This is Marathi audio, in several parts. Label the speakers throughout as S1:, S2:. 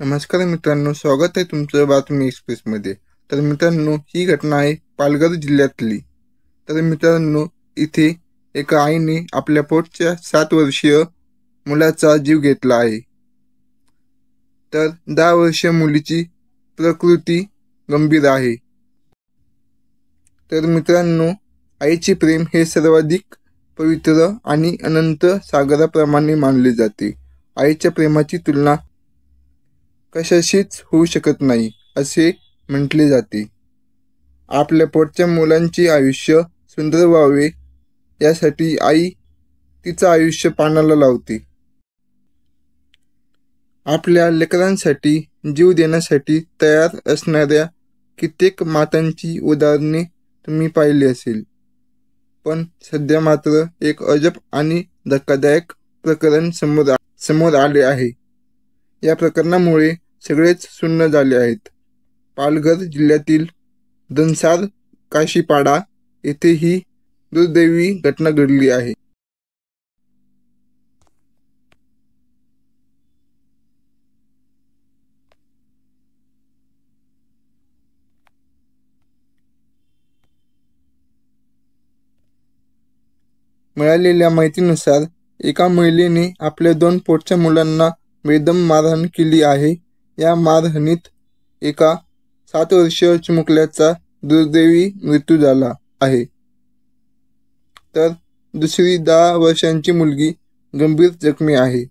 S1: नमस्कार मित्रांनो, स्वागत आहे तुमचं बातमी एक्सप्रेसमध्ये। तर मित्रांनो, ही घटना आहे पालघर जिल्ह्यातली। तर मित्रांनो, इथे एका आईने आपल्या पोटच्या 7 वर्षीय मुलाचा जीव घेतला आहे। तर 10 वर्षीय मुलीची प्रकृती गंभीर आहे। तर मित्रांनो, आईचे प्रेम हे सर्वाधिक पवित्र आणि अनंत सागराप्रमाणे मानले जाते। आईच्या प्रेमाची तुलना कशाशीच होऊ शकत नाही असे म्हटले जाते। आपल्या पोटच्या मुलांचे आयुष्य सुंदर व्हावे यासाठी आई तिचं आयुष्य पणाला लावते। आपल्या लेकरांसाठी जीव देण्यासाठी तयार असणाऱ्या कित्येक मातांची उदाहरणे तुम्ही पाहिली असेल। पण सध्या मात्र एक अजब आणि धक्कादायक प्रकरण समोर आले आहे। या प्रकरणामुळे सगळेच सुन्न झाले आहेत। पालघर जिल्ह्यातील दनसार काशीपाडा येथे ही दुर्दैवी घटना घडली आहे। मिळालेल्या माहितीनुसार एका महिलेने आपल्या 2 पोटच्या मुलांना बेदम मारहाण केली आहे। या मारहाणीत एका 7 वर्षीय चिमुकल्याचा दुर्दैवी मृत्यू झाला आहे, तर दुसरी 10 वर्षांची मुलगी गंभीर जखमी आहे।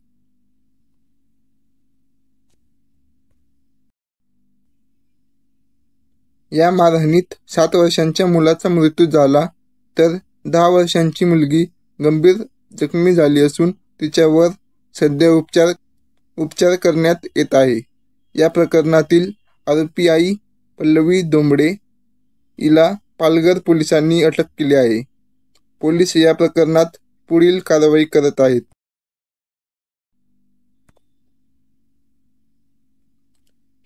S1: या मारहाणीत 7 वर्षांच्या मुलाचा मृत्यू झाला, तर 10 वर्षांची मुलगी गंभीर जखमी झाली असून तिच्यावर सध्या उपचार करण्यात येत आहे। या प्रकरणातील आरोपी आई पल्लवी डोंबडे हिला पालघर पोलिसांनी अटक केली आहे। पोलीस या प्रकरणात पुढील कारवाई करत आहेत।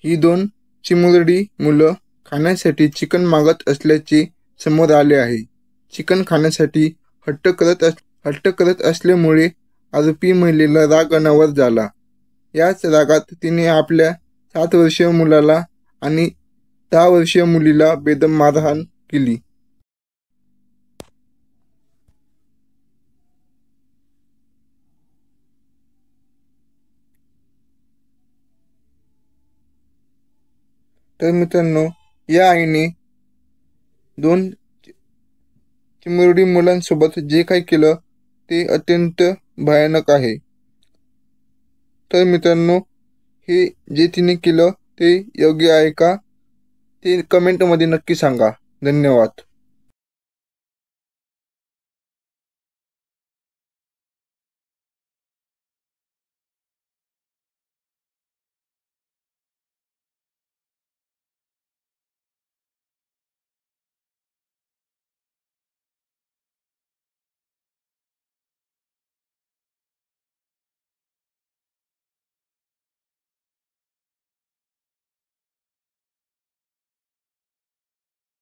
S1: ही 2 चिमुरडी मुलं खाण्यासाठी चिकन मागत असल्याचे समोर आले आहे। चिकन खाण्यासाठी हट्ट करत असल्यामुळे आरोपी महिलेला राग अनावर झाला। याच रागात तिने आपल्या 7 वर्षीय मुलाला आणि 10 वर्षीय मुलीला बेदम मारहाण केली। तर मित्रांनो, या आईने 2 चिमुरडी मुलांसोबत जे काही केलं ते अत्यंत भयानक आहे। तर मित्रांनो, हे जे तिने केलं ते योग्य आहे का ते कमेंटमध्ये नक्की सांगा। धन्यवाद।